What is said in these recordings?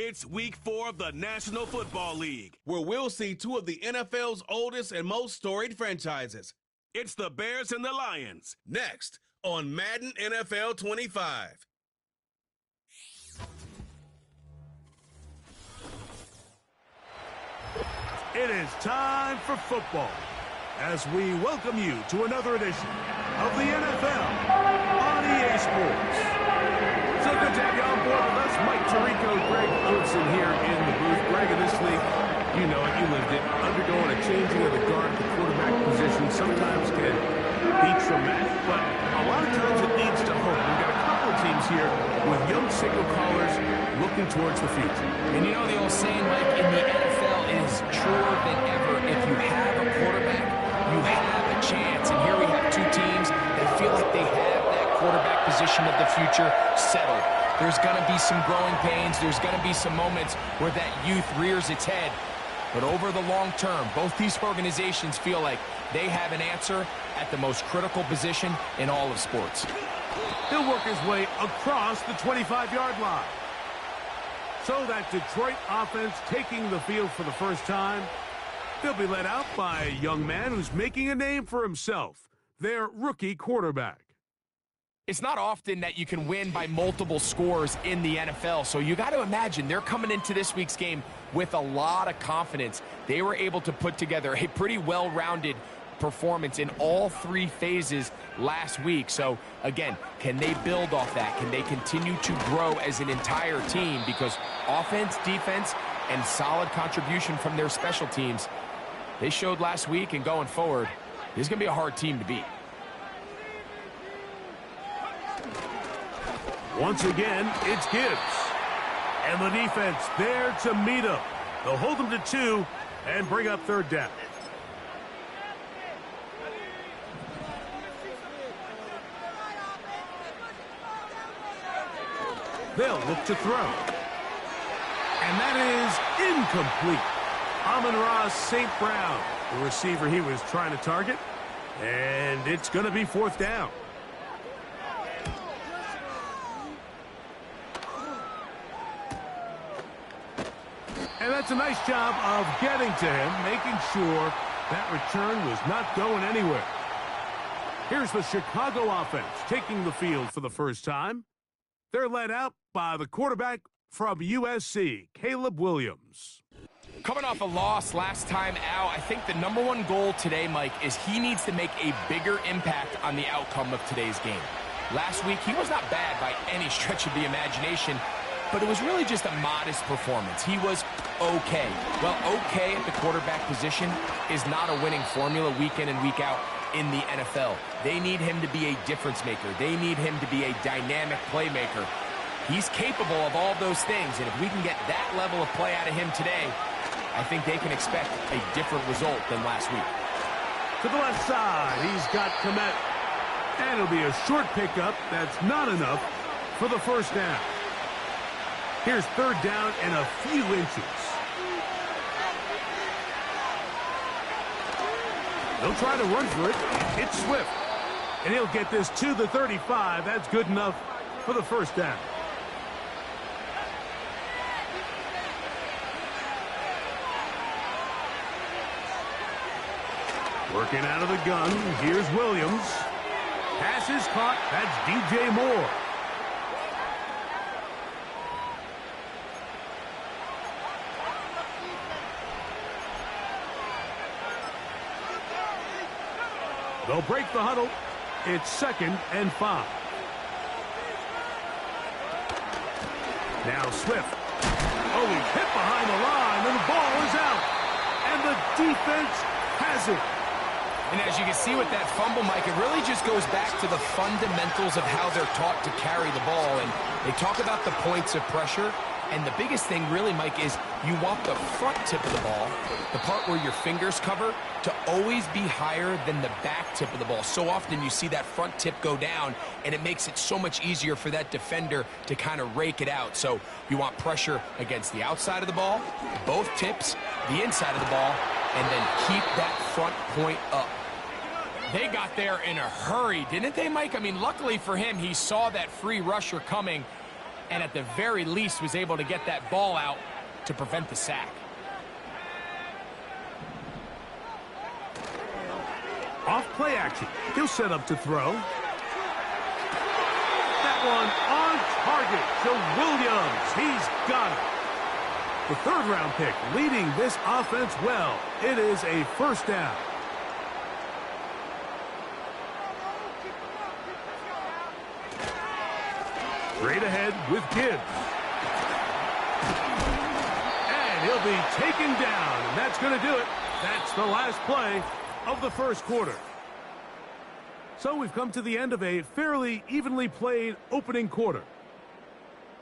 It's week 4 of the National Football League, where we'll see two of the NFL's oldest and most storied franchises. It's the Bears and the Lions. Next on Madden NFL 25. It is time for football as we welcome you to another edition of the NFL on EA Sports. So good to have you on board with us. Mike Tirico, Greg Olson here in the booth. Greg, in this league, you know it, you lived it. Undergoing a changing of the guard at the quarterback position sometimes can be traumatic, but a lot of times it leads to hope. We've got a couple of teams here with young signal callers looking towards the future. And you know the old saying, Mike, in the NFL is truer than ever. If you have a quarterback, you have a chance. And here we have two teams that feel like they have that quarterback position of the future settled. There's going to be some growing pains. There's going to be some moments where that youth rears its head. But over the long term, both these organizations feel like they have an answer at the most critical position in all of sports. He'll work his way across the 25-yard line. So that Detroit offense taking the field for the first time. They'll be led out by a young man who's making a name for himself, their rookie quarterback. It's not often that you can win by multiple scores in the NFL, so you got to imagine they're coming into this week's game with a lot of confidence. They were able to put together a pretty well-rounded performance in all three phases last week. So, again, can they build off that? Can they continue to grow as an entire team? Because offense, defense, and solid contribution from their special teams, they showed last week, and going forward, this is going to be a hard team to beat. Once again, it's Gibbs. And the defense there to meet him. They'll hold him to 2 and bring up third down. They'll look to throw. And that is incomplete. Amon-Ra St. Brown, the receiver he was trying to target. And it's going to be fourth down. And that's a nice job of getting to him, making sure that return was not going anywhere. Here's the Chicago offense taking the field for the first time. They're led out by the quarterback from USC, Caleb Williams. Coming off a loss last time out, I think the number one goal today, Mike, is he needs to make a bigger impact on the outcome of today's game. Last week, he was not bad by any stretch of the imagination, but it was really just a modest performance. He was okay. Well, okay at the quarterback position is not a winning formula week in and week out in the NFL. They need him to be a difference maker. They need him to be a dynamic playmaker. He's capable of all those things, and if we can get that level of play out of him today, I think they can expect a different result than last week. To the left side, he's got Komet. And it'll be a short pickup. That's not enough for the first down. Here's third down and a few inches. They'll try to run for it. It's Swift. And he'll get this to the 35. That's good enough for the first down. Working out of the gun. Here's Williams. Pass is caught. That's DJ Moore. They'll break the huddle. It's 2nd and 5. Now Swift. Oh, he's hit behind the line, and the ball is out. And the defense has it. And as you can see with that fumble, Mike, it really just goes back to the fundamentals of how they're taught to carry the ball. And they talk about the points of pressure. And the biggest thing really, Mike, is you want the front tip of the ball, the part where your fingers cover, to always be higher than the back tip of the ball. So often you see that front tip go down, and it makes it so much easier for that defender to kind of rake it out. So you want pressure against the outside of the ball, both tips, the inside of the ball, and then keep that front point up. They got there in a hurry, didn't they, Mike? I mean, luckily for him, he saw that free rusher coming. and at the very least was able to get that ball out to prevent the sack. Off play action. He'll set up to throw. That one on target to Williams. He's got it. The third-round pick leading this offense well. It is a first down. Straight ahead with Gibbs. And he'll be taken down, and that's going to do it. That's the last play of the first quarter. So we've come to the end of a fairly evenly played opening quarter.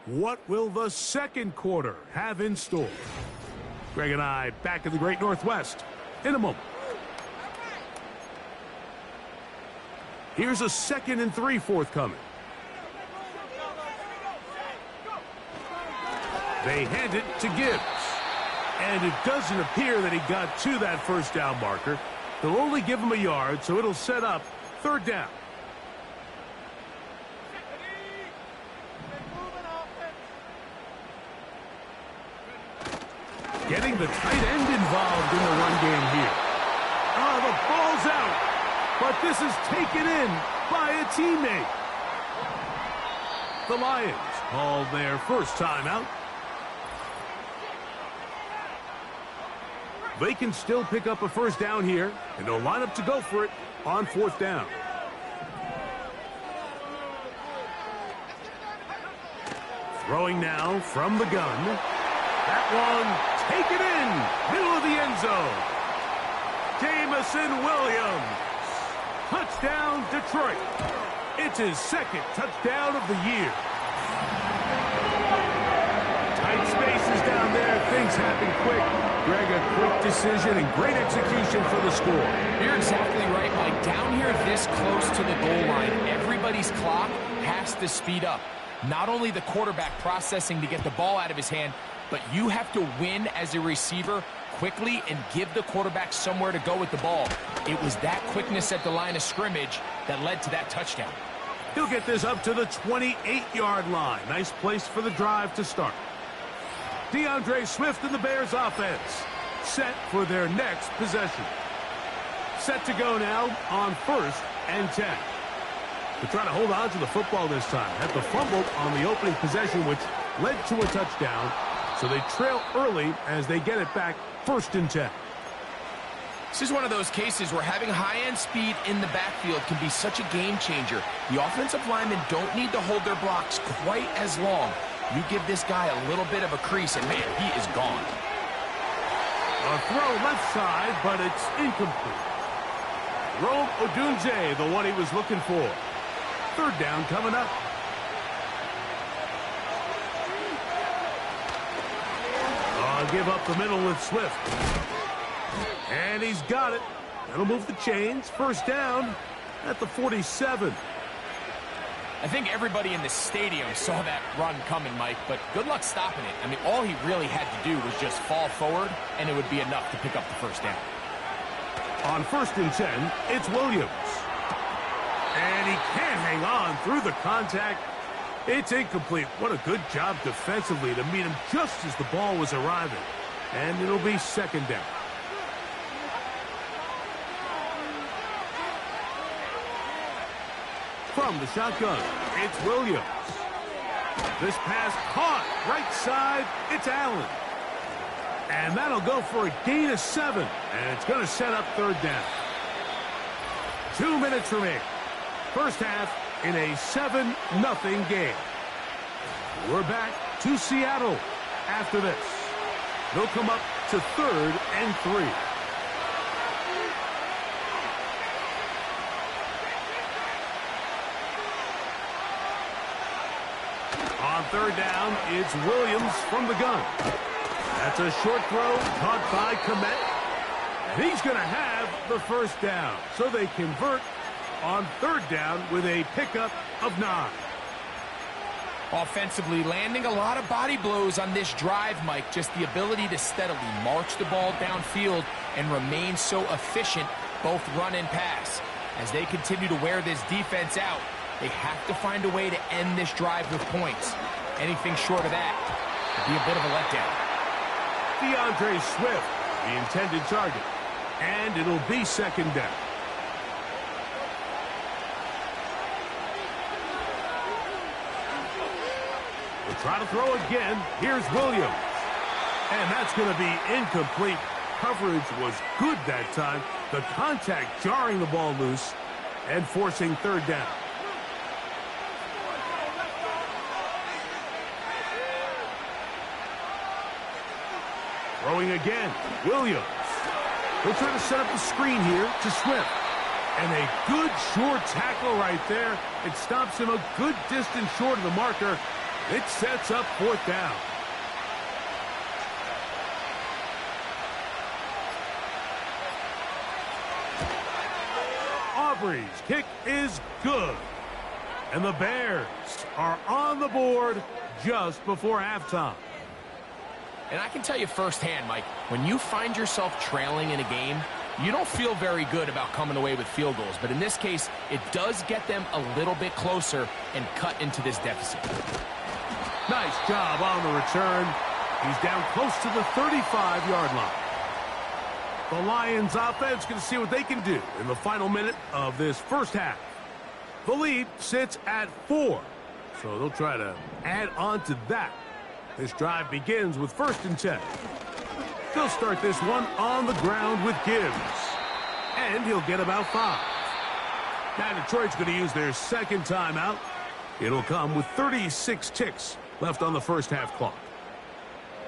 What will the second quarter have in store? Greg and I back in the Great Northwest in a moment. Here's a 2nd and 3 forthcoming. They hand it to Gibbs. And it doesn't appear that he got to that first down marker. They'll only give him a yard, so it'll set up third down. Getting the tight end involved in the run game here. Oh, the ball's out. But this is taken in by a teammate. The Lions call their first timeout. They can still pick up a first down here, and they'll line up to go for it on fourth down. Throwing now from the gun. That one taken in, middle of the end zone. Jamison Williams. Touchdown, Detroit. It's his second touchdown of the year. Tight spaces down there. Things happen quick. Greg, a quick decision and great execution for the score. You're exactly right, Mike. Down here this close to the goal line, everybody's clock has to speed up. Not only the quarterback processing to get the ball out of his hand, but you have to win as a receiver quickly and give the quarterback somewhere to go with the ball. It was that quickness at the line of scrimmage that led to that touchdown. He'll get this up to the 28-yard line. Nice place for the drive to start. DeAndre Swift and the Bears offense set for their next possession. Set to go now on 1st and 10. They're trying to hold on to the football this time. Had the fumble on the opening possession, which led to a touchdown. So they trail early as they get it back 1st and 10. This is one of those cases where having high-end speed in the backfield can be such a game changer. The offensive linemen don't need to hold their blocks quite as long. You give this guy a little bit of a crease, and man, he is gone. A throw left side, but it's incomplete. Rome Odunze, the one he was looking for. Third down coming up. Give up the middle with Swift. And he's got it. That'll move the chains. First down at the 47. I think everybody in the stadium saw that run coming, Mike, but good luck stopping it. I mean, all he really had to do was just fall forward, and it would be enough to pick up the first down. On 1st and 10, it's Williams. And he can't hang on through the contact. It's incomplete. What a good job defensively to meet him just as the ball was arriving. And it'll be second down. From the shotgun, it's Williams. This pass caught right side. It's Allen. And that'll go for a gain of 7. And it's going to set up third down. 2 minutes remaining. First half in a 7-0 game. We're back to Seattle after this. They'll come up to 3rd and 3. On third down, it's Williams from the gun. That's a short throw caught by Komet. And he's going to have the first down. So they convert on third down with a pickup of 9. Offensively, landing a lot of body blows on this drive, Mike. Just the ability to steadily march the ball downfield and remain so efficient, both run and pass. As they continue to wear this defense out, they have to find a way to end this drive with points. Anything short of that would be a bit of a letdown. DeAndre Swift, the intended target. And it'll be second down. We'll try to throw again. Here's Williams. And that's going to be incomplete. Coverage was good that time. The contact jarring the ball loose and forcing third down. Throwing again. Williams. He'll try to set up the screen here to Swift. And a good short tackle right there. It stops him a good distance short of the marker. It sets up fourth down. Aubrey's kick is good. And the Bears are on the board just before halftime. And I can tell you firsthand, Mike, when you find yourself trailing in a game, you don't feel very good about coming away with field goals. But in this case, it does get them a little bit closer and cut into this deficit. Nice job on the return. He's down close to the 35-yard line. The Lions offense going to see what they can do in the final minute of this first half. The lead sits at 4, so they'll try to add on to that. This drive begins with 1st and 10. They'll start this one on the ground with Gibbs. And he'll get about 5. Now Detroit's going to use their second timeout. It'll come with 36 ticks left on the first half clock.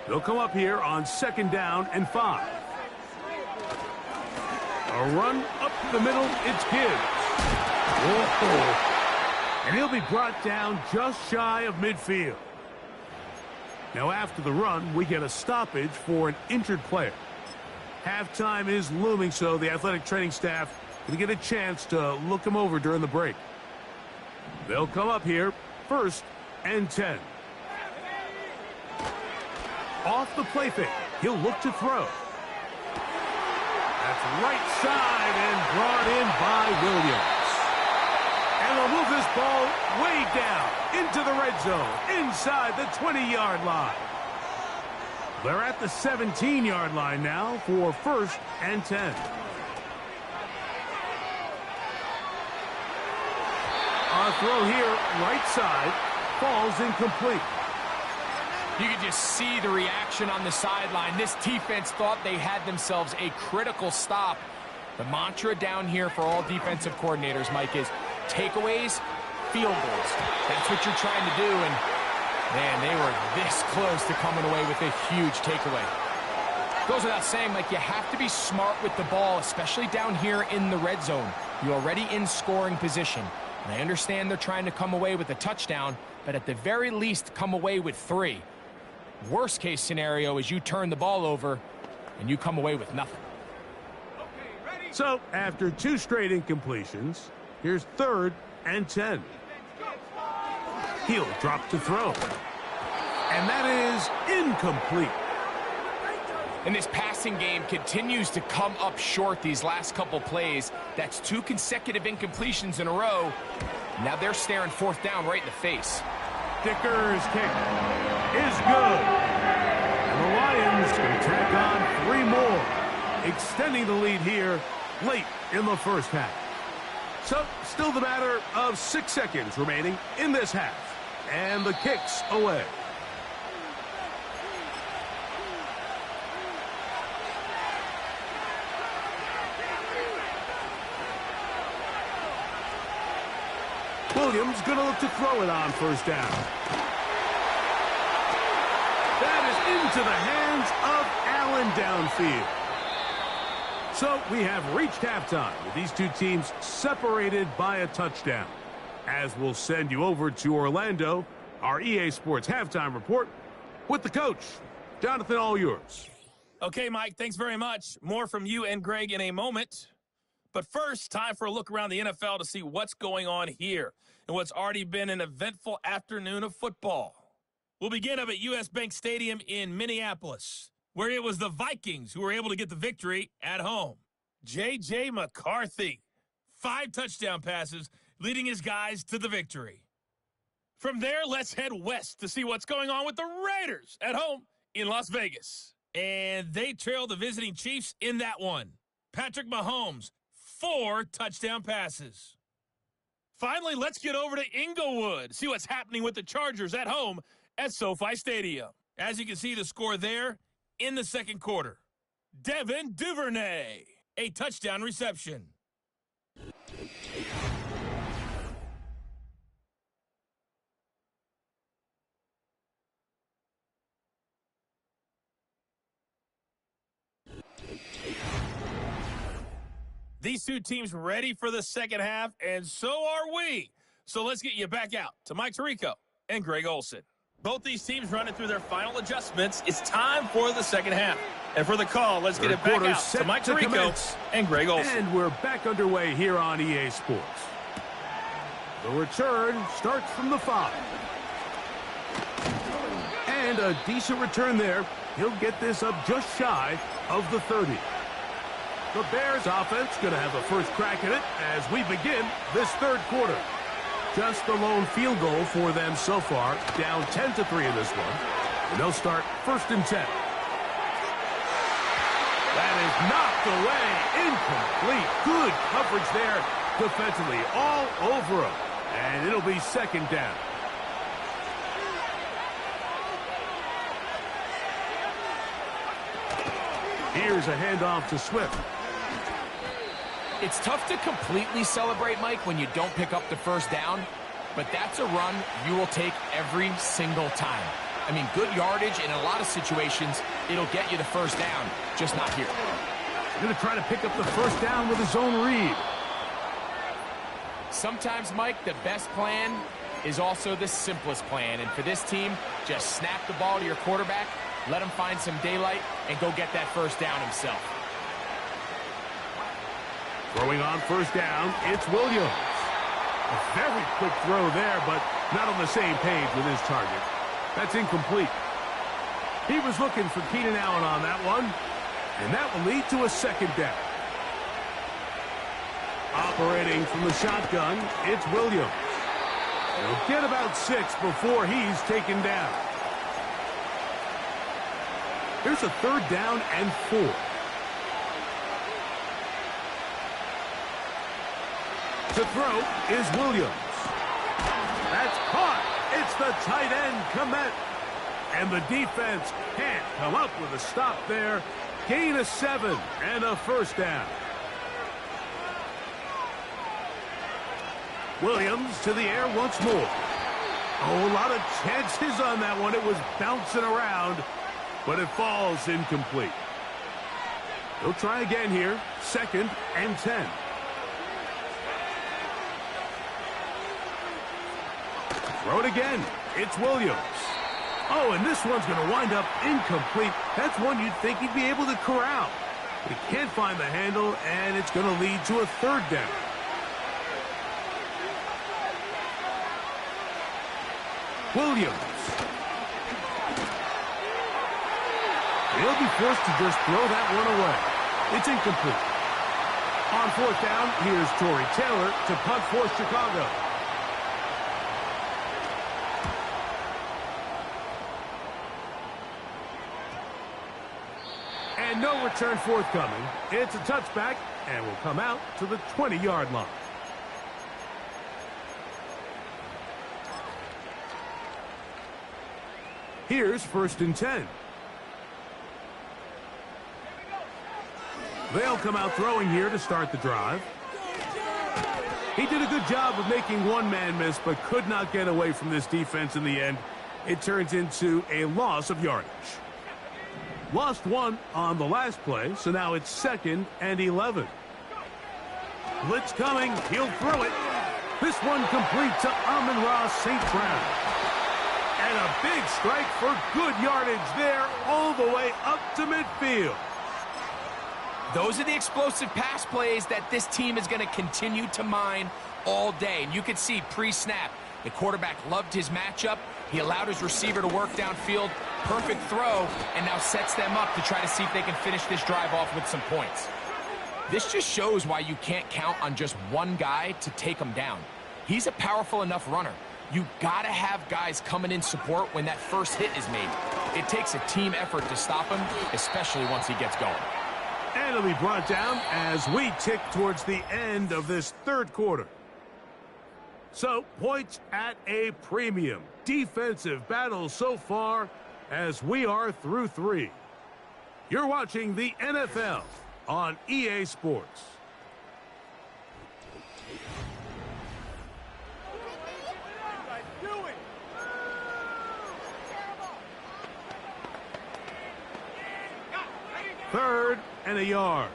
They'll come up here on 2nd down and 5. A run up the middle, it's Gibbs. Whoa. And he'll be brought down just shy of midfield. Now after the run, we get a stoppage for an injured player. Halftime is looming, so the athletic training staff will get a chance to look him over during the break. They'll come up here, 1st and 10. Off the play fake, he'll look to throw. That's right side and brought in by Williams. And they'll move this ball way down into the red zone, inside the 20-yard line. They're at the 17-yard line now for 1st and 10. Our throw here, right side, falls incomplete. You can just see the reaction on the sideline. This defense thought they had themselves a critical stop. The mantra down here for all defensive coordinators, Mike, is takeaways, field goals. That's what you're trying to do, and man, they were this close to coming away with a huge takeaway. Goes without saying, Mike, you have to be smart with the ball, especially down here in the red zone. You're already in scoring position. And I understand they're trying to come away with a touchdown, but at the very least, come away with 3. Worst case scenario is you turn the ball over and you come away with nothing. So after 2 straight incompletions, here's 3rd and 10. He'll drop to throw. And that is incomplete. And this passing game continues to come up short these last couple plays. That's 2 consecutive incompletions in a row. Now they're staring 4th down right in the face. Dicker's kick is good. And the Lions can tack on 3 more, extending the lead here late in the first half. So, still the matter of 6 seconds remaining in this half. And the kick's away. Williams going to look to throw it on 1st down. That is into the hands of Allen downfield. So we have reached halftime with these 2 teams separated by a touchdown. As we'll send you over to Orlando, our EA Sports halftime report with the coach. Jonathan, all yours. Okay, Mike, thanks very much. More from you and Greg in a moment. But first, time for a look around the NFL to see what's going on here in what's already been an eventful afternoon of football. We'll begin up at US Bank Stadium in Minneapolis, where it was the Vikings who were able to get the victory at home. J.J. McCarthy, 5 touchdown passes, leading his guys to the victory. From there, let's head west to see what's going on with the Raiders at home in Las Vegas. And they trail the visiting Chiefs in that one. Patrick Mahomes, 4 touchdown passes. Finally, let's get over to Inglewood, see what's happening with the Chargers at home at SoFi Stadium. As you can see the score there in the second quarter. Devin Duvernay, a touchdown reception. These two teams ready for the second half, and so are we. So let's get you back out to Mike Tirico and Greg Olsen. Both these teams running through their final adjustments. It's time for the second half. And for the call, let's get it back out to Mike Tirico and Greg Olsen. And we're back underway here on EA Sports. The return starts from the 5. And a decent return there. He'll get this up just shy of the 30. The Bears offense going to have a first crack at it as we begin this third quarter. Just the lone field goal for them so far, down 10-3 in this one. And they'll start 1st and 10. That is knocked away, incomplete. Good coverage there defensively, all over him. And it'll be 2nd down. Here's a handoff to Swift. It's tough to completely celebrate, Mike, when you don't pick up the first down, but that's a run you will take every single time. I mean, good yardage, and in a lot of situations, it'll get you the first down, just not here. He's going to try to pick up the first down with his own read. Sometimes, Mike, the best plan is also the simplest plan, and for this team, just snap the ball to your quarterback, let him find some daylight, and go get that first down himself. Throwing on first down, it's Williams. A very quick throw there, but not on the same page with his target. That's incomplete. He was looking for Keenan Allen on that one, and that will lead to a 2nd down. Operating from the shotgun, it's Williams. He'll get about 6 before he's taken down. Here's a 3rd down and 4. To throw is Williams. That's caught. It's the tight end, Komet. And the defense can't come up with a stop there. Gain of 7 and a 1st down. Williams to the air once more. Oh, a lot of chances on that one. It was bouncing around, but it falls incomplete. He'll try again here. 2nd and 10. Throw it again. It's Williams. Oh, and this one's going to wind up incomplete. That's one you'd think he'd be able to corral. But he can't find the handle, and it's going to lead to a 3rd down. Williams. He'll be forced to just throw that one away. It's incomplete. On 4th down, here's Torrey Taylor to punt for Chicago. And no return forthcoming. It's a touchback, and will come out to the 20-yard line. Here's 1st and 10. They'll come out throwing here to start the drive. He did a good job of making one man miss, but could not get away from this defense in the end. It turns into a loss of yardage. Lost 1 on the last play, so now it's 2nd and 11. Blitz coming. He'll throw it. This one complete to Amon-Ra St. Brown. And a big strike for good yardage there all the way up to midfield. Those are the explosive pass plays that this team is going to continue to mine all day. And you could see pre-snap, the quarterback loved his matchup. He allowed his receiver to work downfield. Perfect throw, and now sets them up to try to see if they can finish this drive off with some points. This just shows why you can't count on just one guy to take him down. He's a powerful enough runner, You got to have guys coming in support when that first hit is made. It takes a team effort to stop him, especially once he gets going. And it'll be brought down as we tick towards the end of this third quarter. So, points at a premium. Defensive battle so far as we are through 3. You're watching the NFL on EA Sports. Third and a yard.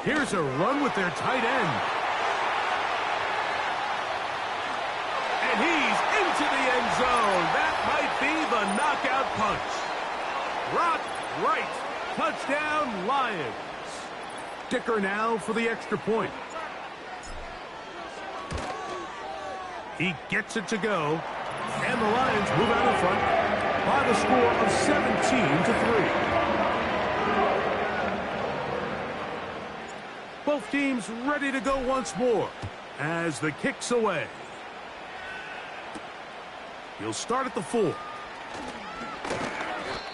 Here's a run with their tight end. And he's into the end zone. That might be the knockout punch. Rock right. Touchdown, Lions. Dicker now for the extra point. He gets it to go. And the Lions move out in front by the score of 17-3. Both teams ready to go once more as the kick's away. He'll start at the 4.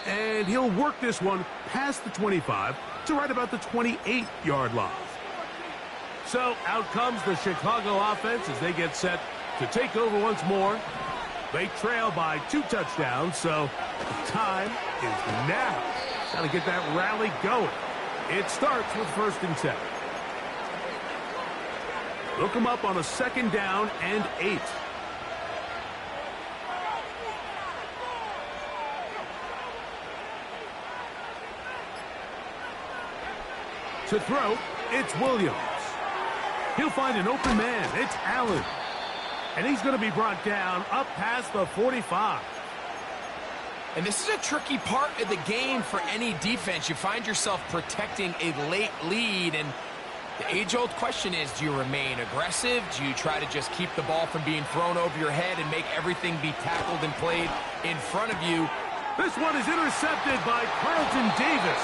And he'll work this one past the 25 to right about the 28-yard line. So out comes the Chicago offense as they get set to take over once more. They trail by 2 touchdowns, so the time is now. Got to get that rally going. It starts with 1st and 10. Look them up on a 2nd down and 8. To throw, it's Williams. He'll find an open man. It's Allen. And he's going to be brought down up past the 45. And this is a tricky part of the game for any defense. You find yourself protecting a late lead, and the age-old question is, do you remain aggressive? Do you try to just keep the ball from being thrown over your head and make everything be tackled and played in front of you? This one is intercepted by Carlton Davis.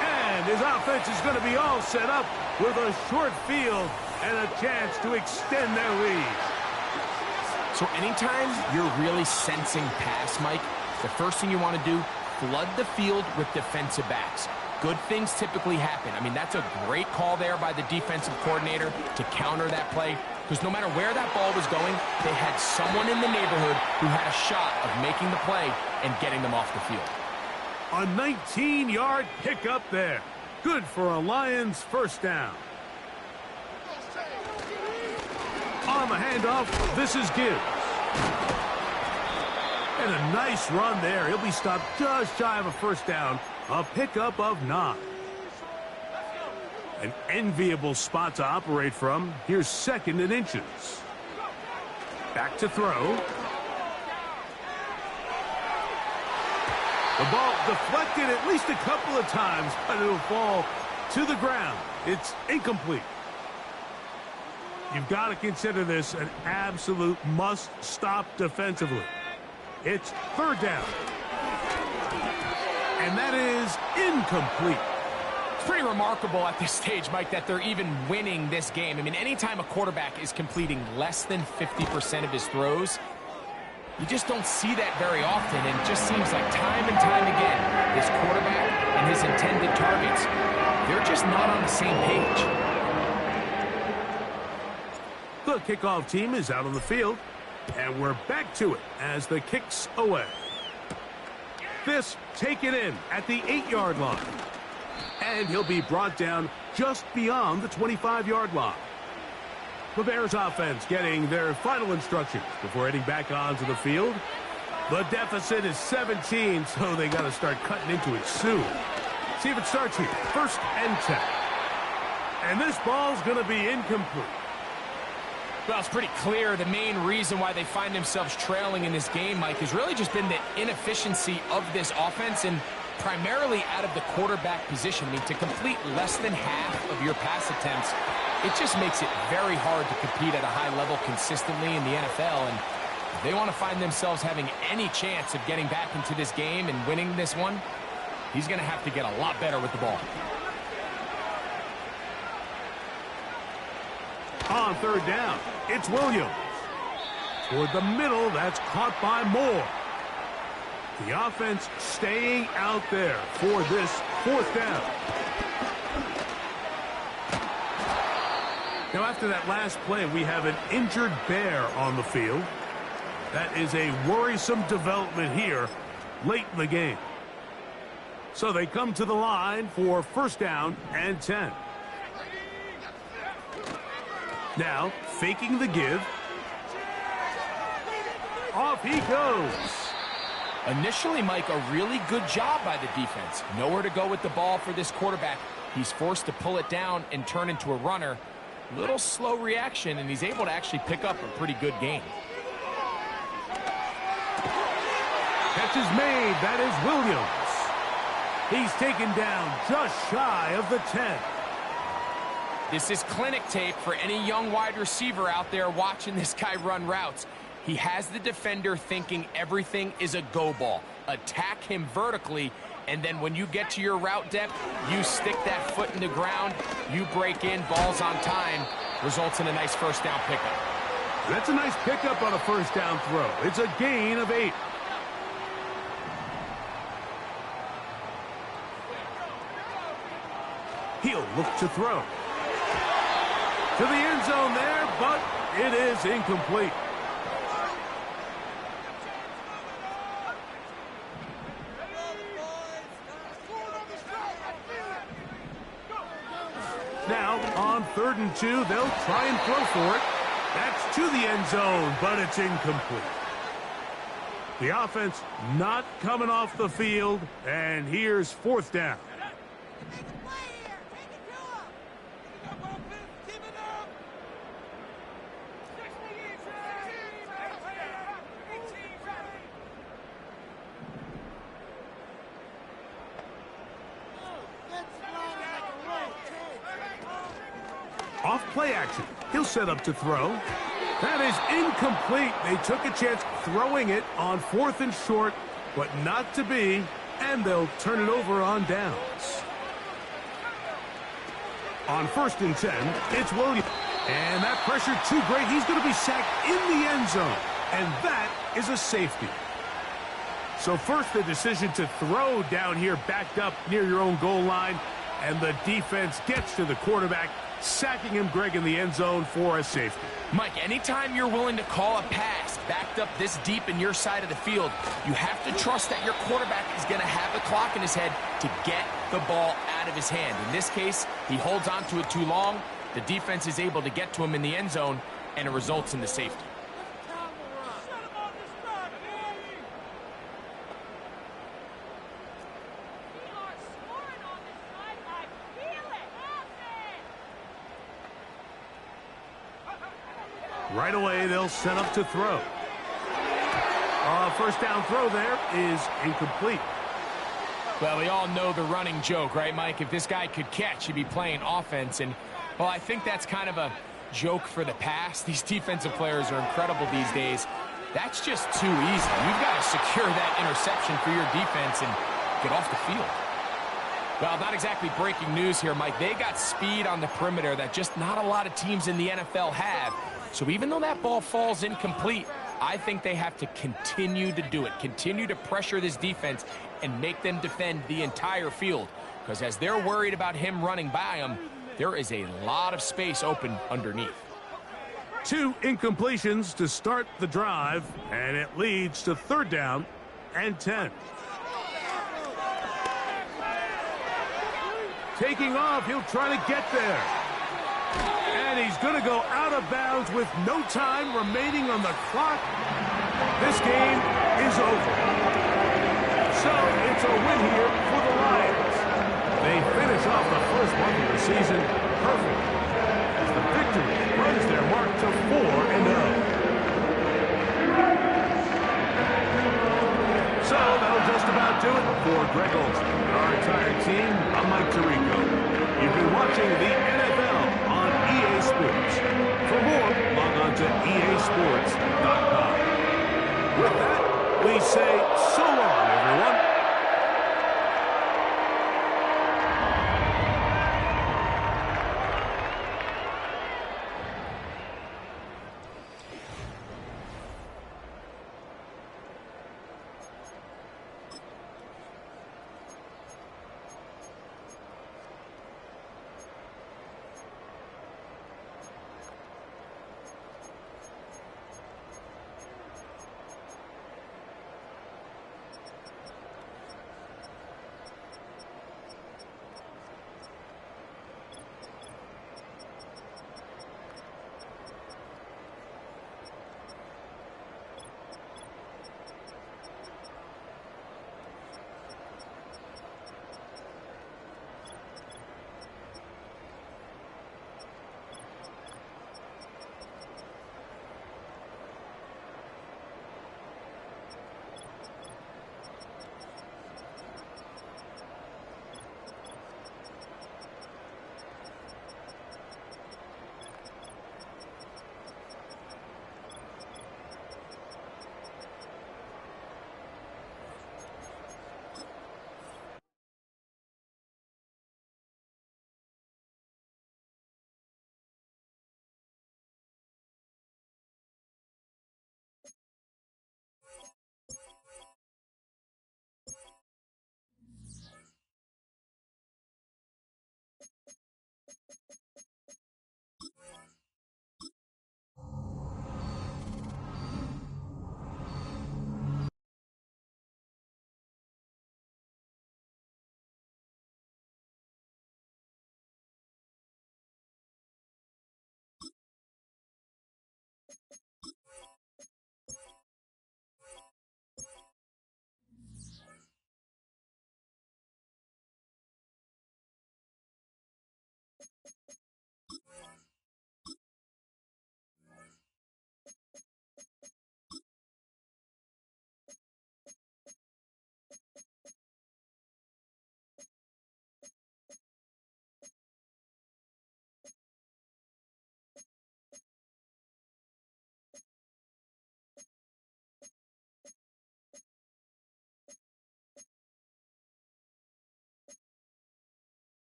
And his offense is going to be all set up with a short field and a chance to extend their lead. So anytime you're really sensing pass, Mike, the first thing you want to do, flood the field with defensive backs. Good things typically happen. I mean, that's a great call there by the defensive coordinator to counter that play, because no matter where that ball was going, they had someone in the neighborhood who had a shot of making the play and getting them off the field. A 19-yard pickup there. Good for a Lions first down. On the handoff, this is Gibbs. And a nice run there. He'll be stopped just shy of a first down. A pickup of 9. An enviable spot to operate from. Here's 2nd and inches. Back to throw. The ball deflected at least a couple of times, but it'll fall to the ground. It's incomplete. You've got to consider this an absolute must-stop defensively. It's 3rd down. And that is incomplete. It's pretty remarkable at this stage, Mike, that they're even winning this game. I mean, anytime a quarterback is completing less than 50% of his throws, you just don't see that very often, and it just seems like time and time again, this quarterback and his intended targets, they're just not on the same page. The kickoff team is out on the field, and we're back to it as the kick's away. This taken in at the 8-yard line. And he'll be brought down just beyond the 25-yard line. The Bears offense getting their final instructions before heading back onto the field. The deficit is 17, so they got to start cutting into it soon. See if it starts here. 1st and 10. And this ball's going to be incomplete. Well, it's pretty clear the main reason why they find themselves trailing in this game, Mike, has really just been the inefficiency of this offense and primarily out of the quarterback position. I mean, to complete less than half of your pass attempts, it just makes it very hard to compete at a high level consistently in the NFL. And if they want to find themselves having any chance of getting back into this game and winning this one, he's going to have to get a lot better with the ball. on third down. It's Williams. Toward the middle, that's caught by Moore. The offense staying out there for this fourth down. Now, after that last play, we have an injured Bear on the field. That is a worrisome development here late in the game. So they come to the line for first down and 10. Now, faking the give. Off he goes. Initially, Mike, a really good job by the defense. Nowhere to go with the ball for this quarterback. He's forced to pull it down and turn into a runner. Little slow reaction, and he's able to actually pick up a pretty good gain. Catch is made. That is Williams. He's taken down just shy of the 10. This is clinic tape for any young wide receiver out there watching this guy run routes. He has the defender thinking everything is a go ball. Attack him vertically, and then when you get to your route depth, you stick that foot in the ground, you break in, balls on time, results in a nice first down pickup. That's a nice pickup on a first down throw. It's a gain of 8. He'll look to throw. To the end zone there, but it is incomplete. Now, on 3rd and 2, they'll try and throw for it. That's to the end zone, but it's incomplete. The offense not coming off the field, and here's 4th down. Off play action. He'll set up to throw. That is incomplete. They took a chance throwing it on 4th and short, but not to be, and they'll turn it over on downs. On 1st and 10, it's Williams. And that pressure too great. He's going to be sacked in the end zone, and that is a safety. So first, the decision to throw down here backed up near your own goal line, and the defense gets to the quarterback, sacking him, Greg, in the end zone for a safety. Mike, anytime you're willing to call a pass backed up this deep in your side of the field, you have to trust that your quarterback is going to have the clock in his head to get the ball out of his hand. In this case, he holds on to it too long. The defense is able to get to him in the end zone, and it results in the safety. Right away, they'll set up to throw. First down throw there is incomplete. Well, we all know the running joke, right, Mike? If this guy could catch, he'd be playing offense. And, well, I think that's kind of a joke for the past. These defensive players are incredible these days. That's just too easy. You've got to secure that interception for your defense and get off the field. Well, not exactly breaking news here, Mike. They got speed on the perimeter that just not a lot of teams in the NFL have. So even though that ball falls incomplete, I think they have to continue to do it, continue to pressure this defense and make them defend the entire field. Because as they're worried about him running by them, there is a lot of space open underneath. 2 incompletions to start the drive, and it leads to 3rd down and 10. Taking off, he'll try to get there. And he's going to go out of bounds with no time remaining on the clock. This game is over. So it's a win here for the Lions. They finish off the first month of the season perfect, as the victory runs their mark to 4-0. So that'll just about do it for Greg Olsen and our entire team. I'm Mike Tirico. You've been watching the